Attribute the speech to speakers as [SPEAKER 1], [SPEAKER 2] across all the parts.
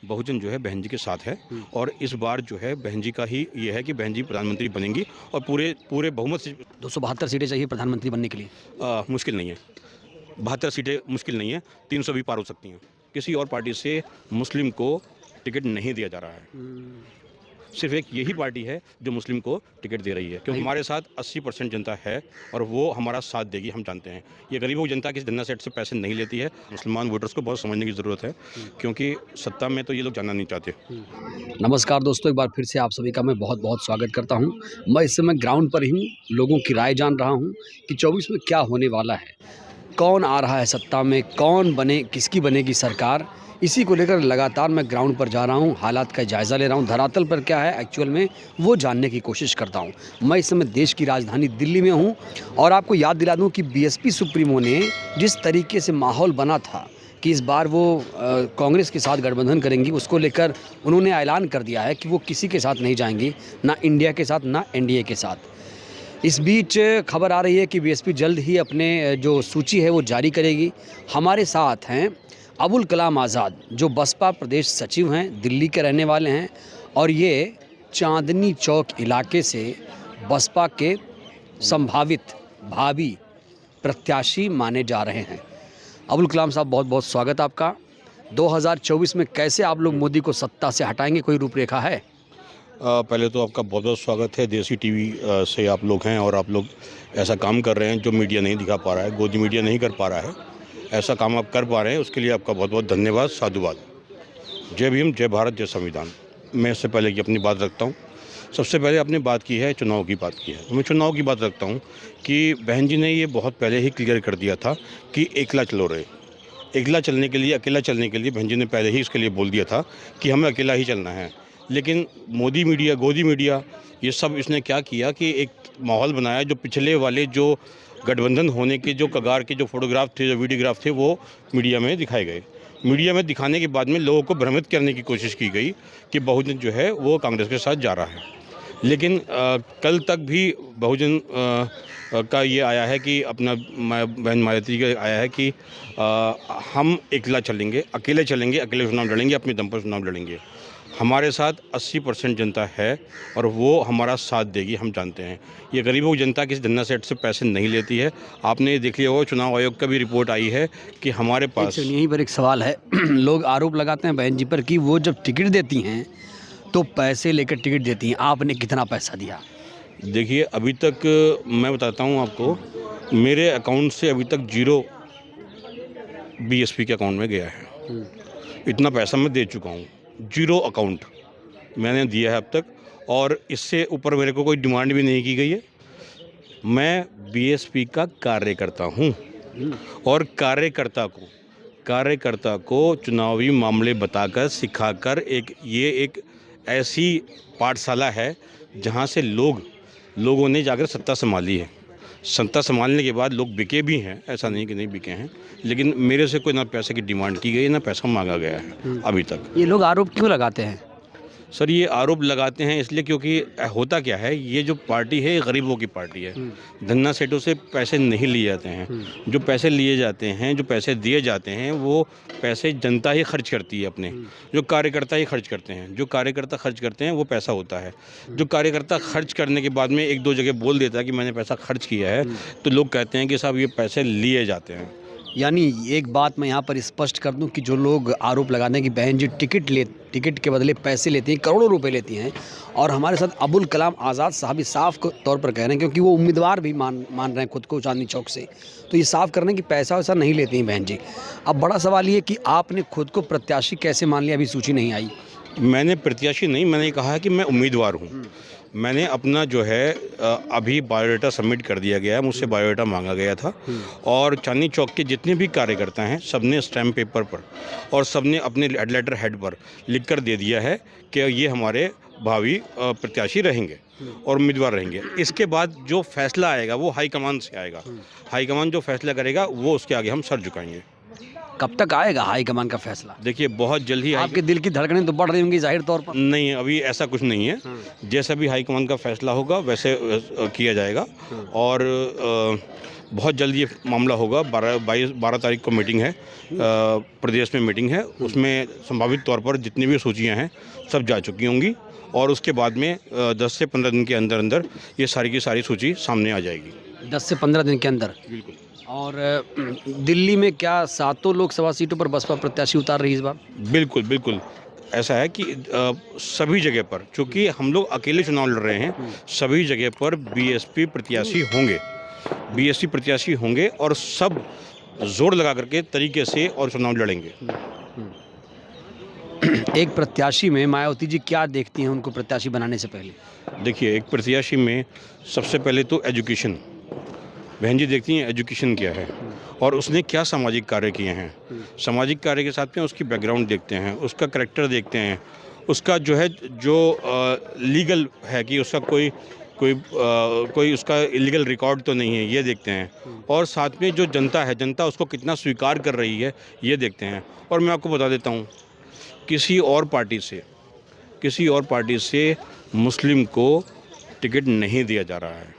[SPEAKER 1] बहुजन जो है बहन जी के साथ है और इस बार जो है बहन जी का ही ये है कि बहन जी प्रधानमंत्री बनेंगी और पूरे पूरे बहुमत से
[SPEAKER 2] 272 सीटें चाहिए प्रधानमंत्री बनने के लिए।
[SPEAKER 1] मुश्किल नहीं है। 72 सीटें मुश्किल नहीं है, 300 भी पार हो सकती हैं। किसी और पार्टी से मुस्लिम को टिकट नहीं दिया जा रहा है। सिर्फ एक यही पार्टी है जो मुस्लिम को टिकट दे रही है, क्योंकि हमारे साथ 80% जनता है और वो हमारा साथ देगी, हम जानते हैं। ये गरीबों की जनता किसी धन्ना सेट से पैसे नहीं लेती है। मुसलमान वोटर्स को बहुत समझने की ज़रूरत है, क्योंकि सत्ता में तो ये लोग जाना नहीं चाहते।
[SPEAKER 2] नमस्कार दोस्तों, एक बार फिर से आप सभी का मैं बहुत बहुत स्वागत करता हूं। मैं इस समय ग्राउंड पर ही हूं, लोगों की राय जान रहा हूं कि 24 में क्या होने वाला है, कौन आ रहा है सत्ता में, कौन बने, किसकी बनेगी सरकार। इसी को लेकर लगातार मैं ग्राउंड पर जा रहा हूं, हालात का जायज़ा ले रहा हूं, धरातल पर क्या है एक्चुअल में वो जानने की कोशिश करता हूं। मैं इस समय देश की राजधानी दिल्ली में हूं और आपको याद दिला दूं कि बीएसपी सुप्रीमो ने जिस तरीके से माहौल बना था कि इस बार वो कांग्रेस के साथ गठबंधन करेंगी, उसको लेकर उन्होंने ऐलान कर दिया है कि वो किसी के साथ नहीं जाएंगी, ना इंडिया के साथ ना एनडीए के साथ। इस बीच खबर आ रही है कि बीएसपी जल्द ही अपने जो सूची है वो जारी करेगी। हमारे साथ हैं अबुल कलाम आज़ाद, जो बसपा प्रदेश सचिव हैं, दिल्ली के रहने वाले हैं और ये चांदनी चौक इलाके से बसपा के संभावित भावी प्रत्याशी माने जा रहे हैं। अबुल कलाम साहब, बहुत बहुत स्वागत आपका। 2024 में कैसे आप लोग मोदी को सत्ता से हटाएंगे, कोई रूपरेखा है?
[SPEAKER 1] पहले तो आपका बहुत बहुत स्वागत है। देसी टीवी से आप लोग हैं और आप लोग ऐसा काम कर रहे हैं जो मीडिया नहीं दिखा पा रहा है, गोदी मीडिया नहीं कर पा रहा है। ऐसा काम आप कर पा रहे हैं, उसके लिए आपका बहुत बहुत धन्यवाद, साधुवाद। जय भीम, जय भारत, जय संविधान। मैं इससे पहले की अपनी बात रखता हूँ। सबसे पहले आपने बात की है, चुनाव की बात की है, तो मैं चुनाव की बात रखता हूँ कि बहन जी ने ये बहुत पहले ही क्लियर कर दिया था कि एकला चलो रहे। एकला चलने के लिए, अकेला चलने के लिए बहन जी ने पहले ही इसके लिए बोल दिया था कि हमें अकेला ही चलना है। लेकिन मोदी मीडिया, गोदी मीडिया, ये सब इसने क्या किया कि एक माहौल बनाया, जो पिछले वाले जो गठबंधन होने के जो कगार के जो फोटोग्राफ थे, जो वीडियोग्राफ थे, वो मीडिया में दिखाए गए। मीडिया में दिखाने के बाद में लोगों को भ्रमित करने की कोशिश की गई कि बहुजन जो है वो कांग्रेस के साथ जा रहा है। लेकिन कल तक भी बहुजन का ये आया है कि अपना बहन मायावती का आया है कि हम एकला चलेंगे, अकेले चुनाव लड़ेंगे, अपने दम पर चुनाव लड़ेंगे। हमारे साथ 80% जनता है और वो हमारा साथ देगी, हम जानते हैं। ये गरीबों की जनता किसी धन्ना सेट से पैसे नहीं लेती है। आपने ये देख लिया होगा, चुनाव आयोग का भी रिपोर्ट आई है कि हमारे पास
[SPEAKER 2] यहीं पर एक सवाल है लोग आरोप लगाते हैं बहन जी पर कि वो जब टिकट देती हैं तो पैसे लेकर टिकट देती हैं। आपने कितना पैसा दिया?
[SPEAKER 1] देखिए, अभी तक मैं बताता हूँ आपको, मेरे अकाउंट से अभी तक 0 बीएसपी के अकाउंट में गया है। इतना पैसा मैं दे चुका हूँ, 0 अकाउंट मैंने दिया है अब तक, और इससे ऊपर मेरे को कोई डिमांड भी नहीं की गई है। मैं बीएसपी का कार्यकर्ता हूँ और कार्यकर्ता को चुनावी मामले बताकर, सिखाकर एक ऐसी पाठशाला है जहाँ से लोगों ने जाकर सत्ता संभाली है। सत्ता संभालने के बाद लोग बिके भी हैं, ऐसा नहीं कि नहीं बिके हैं, लेकिन मेरे से कोई ना पैसे की डिमांड की गई, ना पैसा मांगा गया है अभी तक।
[SPEAKER 2] ये लोग आरोप क्यों लगाते हैं?
[SPEAKER 1] सर, ये आरोप लगाते हैं इसलिए क्योंकि होता क्या है, ये जो पार्टी है, ये गरीबों की पार्टी है। धन्ना सेठों से पैसे नहीं लिए जाते हैं। जो पैसे लिए जाते हैं, जो पैसे दिए जाते हैं, वो पैसे जनता ही खर्च करती है अपने। जो कार्यकर्ता ही खर्च करते हैं, जो कार्यकर्ता खर्च करते हैं वो पैसा होता है। जो कार्यकर्ता खर्च करने के बाद में 1-2 जगह बोल देता है कि मैंने पैसा खर्च किया है, तो लोग कहते हैं कि साहब ये पैसे लिए जाते हैं।
[SPEAKER 2] यानी एक बात मैं यहाँ पर स्पष्ट कर दूं कि जो लोग आरोप लगाते हैं कि बहन जी टिकट के बदले पैसे लेती हैं, करोड़ों रुपए लेती हैं, और हमारे साथ अबुल कलाम आज़ाद साहब भी साफ तौर पर कह रहे हैं, क्योंकि वो उम्मीदवार भी मान रहे हैं खुद को चांदनी चौक से, तो ये साफ कर रहे हैं कि पैसा वैसा नहीं लेती हैं बहन जी। अब बड़ा सवाल ये कि आपने खुद को प्रत्याशी कैसे मान लिया, अभी सूची नहीं आई?
[SPEAKER 1] मैंने प्रत्याशी नहीं, मैंने कहा कि मैं उम्मीदवार हूँ। मैंने अपना जो है अभी बायोडाटा सबमिट कर दिया गया है, मुझसे बायोडाटा मांगा गया था, और चांदनी चौक के जितने भी कार्यकर्ता हैं सबने स्टैम्प पेपर पर और सबने अपने लेटर हेड पर लिख कर दे दिया है कि ये हमारे भावी प्रत्याशी रहेंगे और उम्मीदवार रहेंगे। इसके बाद जो फैसला आएगा वो हाईकमान से आएगा। हाईकमान जो फैसला करेगा वो उसके आगे हम सर झुकाएंगे।
[SPEAKER 2] कब तक आएगा हाईकमान का फैसला?
[SPEAKER 1] देखिए, बहुत जल्द ही
[SPEAKER 2] आपके दिल की धड़कनें तो बढ़ रही होंगी जाहिर तौर पर।
[SPEAKER 1] नहीं, अभी ऐसा कुछ नहीं है। जैसा भी हाईकमान का फैसला होगा वैसे किया जाएगा। और बहुत जल्द ये मामला होगा। 12 तारीख को मीटिंग है, प्रदेश में मीटिंग है। उसमें संभावित तौर पर जितनी भी सूचियां हैं सब जा चुकी होंगी और उसके बाद में 10 से 15 दिन के अंदर अंदर ये सारी की सारी सूची सामने आ जाएगी।
[SPEAKER 2] 10 से 15 दिन के अंदर।
[SPEAKER 1] बिल्कुल।
[SPEAKER 2] और दिल्ली में क्या सातों लोकसभा सीटों पर बसपा प्रत्याशी उतार रही है इस बार?
[SPEAKER 1] बिल्कुल बिल्कुल ऐसा है कि सभी जगह पर, चूँकि हम लोग अकेले चुनाव लड़ रहे हैं, सभी जगह पर बीएसपी प्रत्याशी होंगे, बीएसपी प्रत्याशी होंगे और सब जोर लगा करके तरीके से और चुनाव लड़ेंगे।
[SPEAKER 2] एक प्रत्याशी में मायावती जी क्या देखती हैं उनको प्रत्याशी बनाने से पहले?
[SPEAKER 1] देखिए, एक प्रत्याशी में सबसे पहले तो एजुकेशन, बहन जी देखती हैं एजुकेशन क्या है और उसने क्या सामाजिक कार्य किए हैं। सामाजिक कार्य के साथ में उसकी बैकग्राउंड देखते हैं, उसका करैक्टर देखते हैं, उसका जो है लीगल है कि उसका कोई उसका इलीगल रिकॉर्ड तो नहीं है, ये देखते हैं। और साथ में जो जनता है, जनता उसको कितना स्वीकार कर रही है, ये देखते हैं। और मैं आपको बता देता हूँ, किसी और पार्टी से मुस्लिम को टिकट नहीं दिया जा रहा है।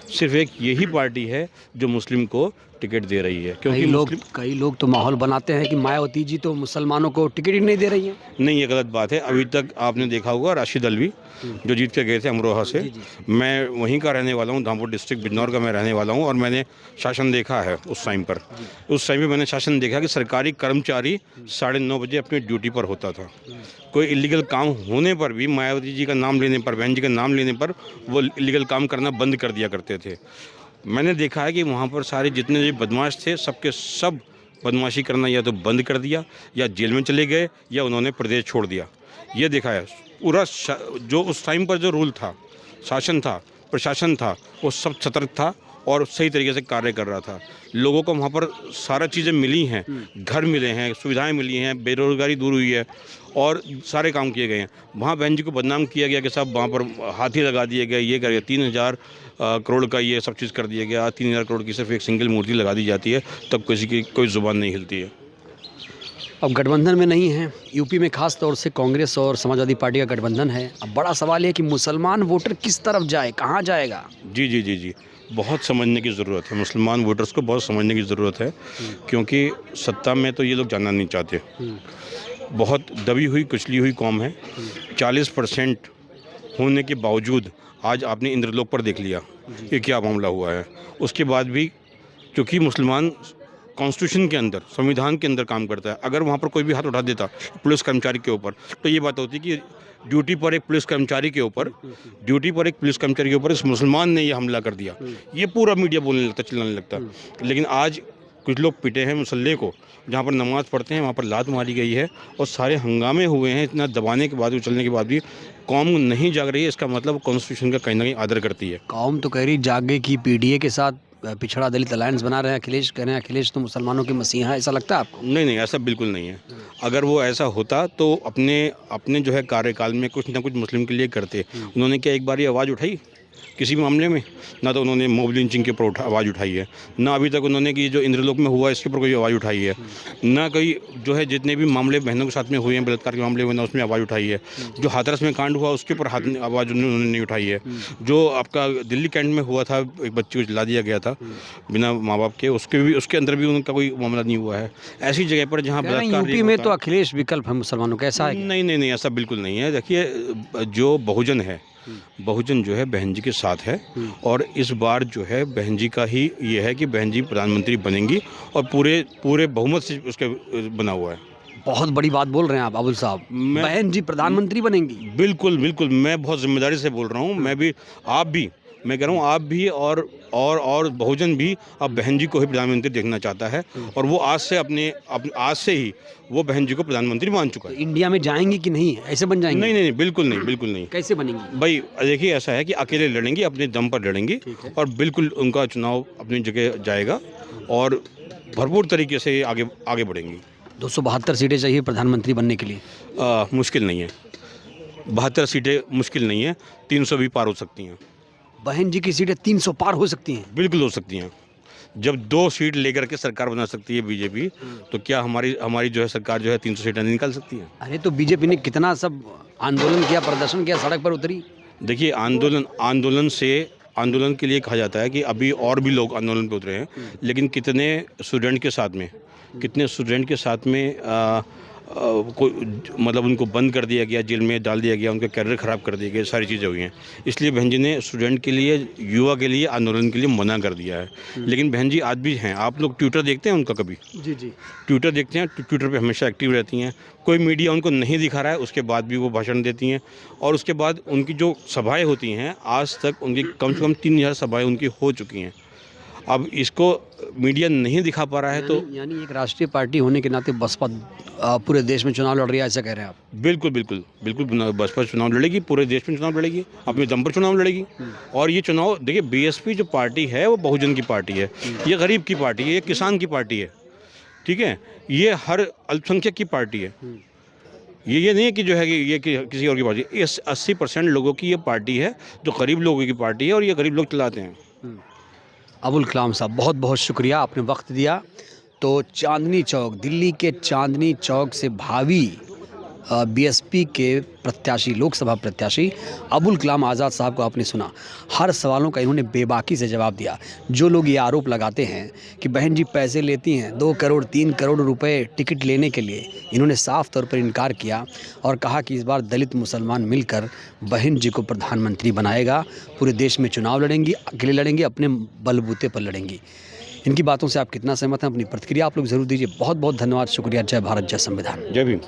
[SPEAKER 1] सिर्फ एक यही पार्टी है जो मुस्लिम को टिकट दे रही है, क्योंकि
[SPEAKER 2] कई लोग तो माहौल बनाते हैं कि मायावती जी तो मुसलमानों को टिकट ही नहीं दे रही हैं।
[SPEAKER 1] नहीं, ये गलत बात है। अभी तक आपने देखा होगा राशिद अलवी जो जीत के गए थे अमरोहा से, मैं वहीं का रहने वाला हूँ, धामपुर डिस्ट्रिक्ट बिजनौर का मैं रहने वाला हूँ और मैंने शासन देखा है उस टाइम पर। उस टाइम पर मैंने शासन देखा कि सरकारी कर्मचारी 9:30 बजे अपनी ड्यूटी पर होता था। कोई इलीगल काम होने पर भी मायावती जी का नाम लेने पर, बहन जी का नाम लेने पर वो इलीगल काम करना बंद कर दिया करते थे। मैंने देखा है कि वहाँ पर सारे जितने भी बदमाश थे, सबके सब बदमाशी करना या तो बंद कर दिया या जेल में चले गए या उन्होंने प्रदेश छोड़ दिया। ये देखा है। पूरा जो उस टाइम पर जो रूल था, शासन था, प्रशासन था, वो सब सतर्क था और सही तरीके से कार्य कर रहा था। लोगों को वहाँ पर सारा चीज़ें मिली हैं, घर मिले हैं, सुविधाएं मिली हैं, बेरोजगारी दूर हुई है और सारे काम किए गए हैं। वहाँ बहन जी को बदनाम किया गया कि सब वहाँ पर हाथी लगा दिए गए, ये कर गया, 3000 करोड़ का ये सब चीज़ कर दिया गया। 3000 करोड़ की सिर्फ एक सिंगल मूर्ति लगा दी जाती है, तब किसी की कोई ज़ुबान नहीं हिलती है।
[SPEAKER 2] अब गठबंधन में नहीं है, यूपी में खास तौर से कांग्रेस और समाजवादी पार्टी का गठबंधन है। अब बड़ा सवाल है कि मुसलमान वोटर किस तरफ जाए, कहाँ जाएगा?
[SPEAKER 1] जी, बहुत समझने की ज़रूरत है। मुसलमान वोटर्स को बहुत समझने की ज़रूरत है, क्योंकि सत्ता में तो ये लोग जाना नहीं चाहते। बहुत दबी हुई कुचली हुई कौम है। 40% होने के बावजूद आज आपने इंद्रलोक पर देख लिया कि क्या मामला हुआ है। उसके बाद भी क्योंकि मुसलमान कॉन्स्टिट्यूशन के अंदर, संविधान के अंदर काम करता है, अगर वहाँ पर कोई भी हाथ उठा देता पुलिस कर्मचारी के ऊपर, तो ये बात होती कि ड्यूटी पर एक पुलिस कर्मचारी के ऊपर इस मुसलमान ने ये हमला कर दिया। ये पूरा मीडिया बोलने लगता, चिल्लाने लगता। लेकिन आज कुछ लोग पिटे हैं मुसल्ले को, जहाँ पर नमाज़ पढ़ते हैं वहाँ पर लात मारी गई है और सारे हंगामे हुए हैं। इतना दबाने के बाद, उछलने के बाद भी कौम नहीं जाग रही है। इसका मतलब कॉन्स्टिट्यूशन का कहीं ना कहीं आदर करती है।
[SPEAKER 2] कौम तो कह रही जागे की पीडीए के साथ पिछड़ा दलित अलायंस बना रहे हैं। अखिलेश कह रहे हैं अखिलेश तो मुसलमानों के मसीहा है, ऐसा लगता है आपको?
[SPEAKER 1] नहीं, ऐसा बिल्कुल नहीं है। अगर वो ऐसा होता तो अपने जो है कार्यकाल में कुछ ना कुछ मुस्लिम के लिए करते। उन्होंने क्या एक बार ये आवाज़ उठाई किसी भी मामले में? ना तो उन्होंने मॉब लिंचिंग के ऊपर आवाज़ उठाई है, ना अभी तक उन्होंने कि जो इंद्रलोक में हुआ इसके ऊपर कोई आवाज़ उठाई है, ना कोई जो है जितने भी मामले बहनों के साथ में हुए हैं, बलात्कार के मामले हुए ना उसमें आवाज़ उठाई है। जो हाथरस में कांड हुआ उसके ऊपर आवाज़ उन्होंने नहीं उठाई है। जो आपका दिल्ली कैंट में हुआ था, एक बच्ची को जला दिया गया था बिना माँ बाप के, उसके अंदर भी उनका कोई मामला नहीं हुआ है। ऐसी जगह पर जहाँ
[SPEAKER 2] यूपी में तो अखिलेश विकल्प है मुसलमानों का, ऐसा है?
[SPEAKER 1] नहीं, ऐसा बिल्कुल नहीं है। देखिए, जो बहुजन है, बहुजन जो है बहन जी के साथ है और इस बार जो है बहन जी का ही ये है कि बहन जी प्रधानमंत्री बनेंगी और पूरे बहुमत से उसके बना हुआ है।
[SPEAKER 2] बहुत बड़ी बात बोल रहे हैं आप अबुल साहब, बहन जी प्रधानमंत्री बनेंगी?
[SPEAKER 1] बिल्कुल, मैं बहुत जिम्मेदारी से बोल रहा हूँ। मैं कह रहा हूँ आप भी और बहुजन भी अब बहन जी को ही प्रधानमंत्री देखना चाहता है और वो आज से ही वो बहन जी को प्रधानमंत्री मान चुका है।
[SPEAKER 2] इंडिया में जाएंगी कि नहीं, ऐसे बन जाएंगे?
[SPEAKER 1] नहीं, बिल्कुल नहीं।
[SPEAKER 2] कैसे बनेंगी
[SPEAKER 1] भाई? देखिए, ऐसा है कि अकेले लड़ेंगी, अपने दम पर लड़ेंगी और बिल्कुल उनका चुनाव अपनी जगह जाएगा और भरपूर तरीके से आगे बढ़ेंगी।
[SPEAKER 2] 272 सीटें चाहिए प्रधानमंत्री बनने के लिए?
[SPEAKER 1] मुश्किल नहीं है, 72 सीटें मुश्किल नहीं है, 300 भी पार हो सकती हैं।
[SPEAKER 2] बहन जी की सीटें 300 पार हो सकती हैं?
[SPEAKER 1] बिल्कुल हो सकती हैं। जब 2 सीट लेकर के सरकार बना सकती है बीजेपी, तो क्या हमारी जो है सरकार जो है 300 सीटें नहीं निकाल सकती है?
[SPEAKER 2] अरे तो बीजेपी ने कितना सब आंदोलन किया, प्रदर्शन किया, सड़क पर उतरी।
[SPEAKER 1] देखिए, आंदोलन से आंदोलन के लिए कहा जाता है कि अभी और भी लोग आंदोलन पे उतरे हैं, लेकिन कितने स्टूडेंट के साथ में को मतलब उनको बंद कर दिया गया, जेल में डाल दिया गया, उनका कैरियर ख़राब कर दिया गया, सारी चीज़ें हुई हैं। इसलिए बहन जी ने स्टूडेंट के लिए, युवा के लिए आंदोलन के लिए मना कर दिया है। लेकिन बहन जी आज भी हैं, आप लोग ट्विटर देखते हैं उनका कभी?
[SPEAKER 2] जी जी।
[SPEAKER 1] ट्विटर देखते हैं, ट्विटर पे हमेशा एक्टिव रहती हैं। कोई मीडिया उनको नहीं दिखा रहा है, उसके बाद भी वो भाषण देती हैं। और उसके बाद उनकी जो सभाएं होती हैं, आज तक उनकी कम से कम 3000 सभाएं उनकी हो चुकी हैं। अब इसको मीडिया नहीं दिखा पा रहा है तो
[SPEAKER 2] यानी एक राष्ट्रीय पार्टी होने के नाते बसपा पूरे देश में चुनाव लड़ रही है, ऐसा कह रहे हैं आप?
[SPEAKER 1] बिल्कुल बसपा चुनाव लड़ेगी, पूरे देश में चुनाव लड़ेगी, अपने दम पर चुनाव लड़ेगी। और ये चुनाव देखिए, बीएसपी जो पार्टी है वो बहुजन की पार्टी है, ये गरीब की पार्टी है, ये किसान की पार्टी है, ठीक है, ये हर अल्पसंख्यक की पार्टी है। ये नहीं है कि जो है कि ये किसी और की पार्टी है। ये 80% लोगों की ये पार्टी है, जो गरीब लोगों की पार्टी है, और ये गरीब लोग चलाते हैं।
[SPEAKER 2] अबुल कलाम साहब, बहुत बहुत शुक्रिया, आपने वक्त दिया। तो चांदनी चौक, दिल्ली के चांदनी चौक से भावी बीएसपी के प्रत्याशी, लोकसभा प्रत्याशी अबुल कलाम आज़ाद साहब को आपने सुना। हर सवालों का इन्होंने बेबाकी से जवाब दिया। जो लोग ये आरोप लगाते हैं कि बहन जी पैसे लेती हैं 2 करोड़ 3 करोड़ रुपए टिकट लेने के लिए, इन्होंने साफ तौर पर इनकार किया और कहा कि इस बार दलित मुसलमान मिलकर बहन जी को प्रधानमंत्री बनाएगा। पूरे देश में चुनाव लड़ेंगी, अकेले लड़ेंगी, अपने बलबूते पर लड़ेंगी। इनकी बातों से आप कितना सहमत हैं? अपनी प्रतिक्रिया आप लोग ज़रूर दीजिए। बहुत बहुत धन्यवाद, शुक्रिया। जय भारत, जय संविधान।
[SPEAKER 1] जय भीम।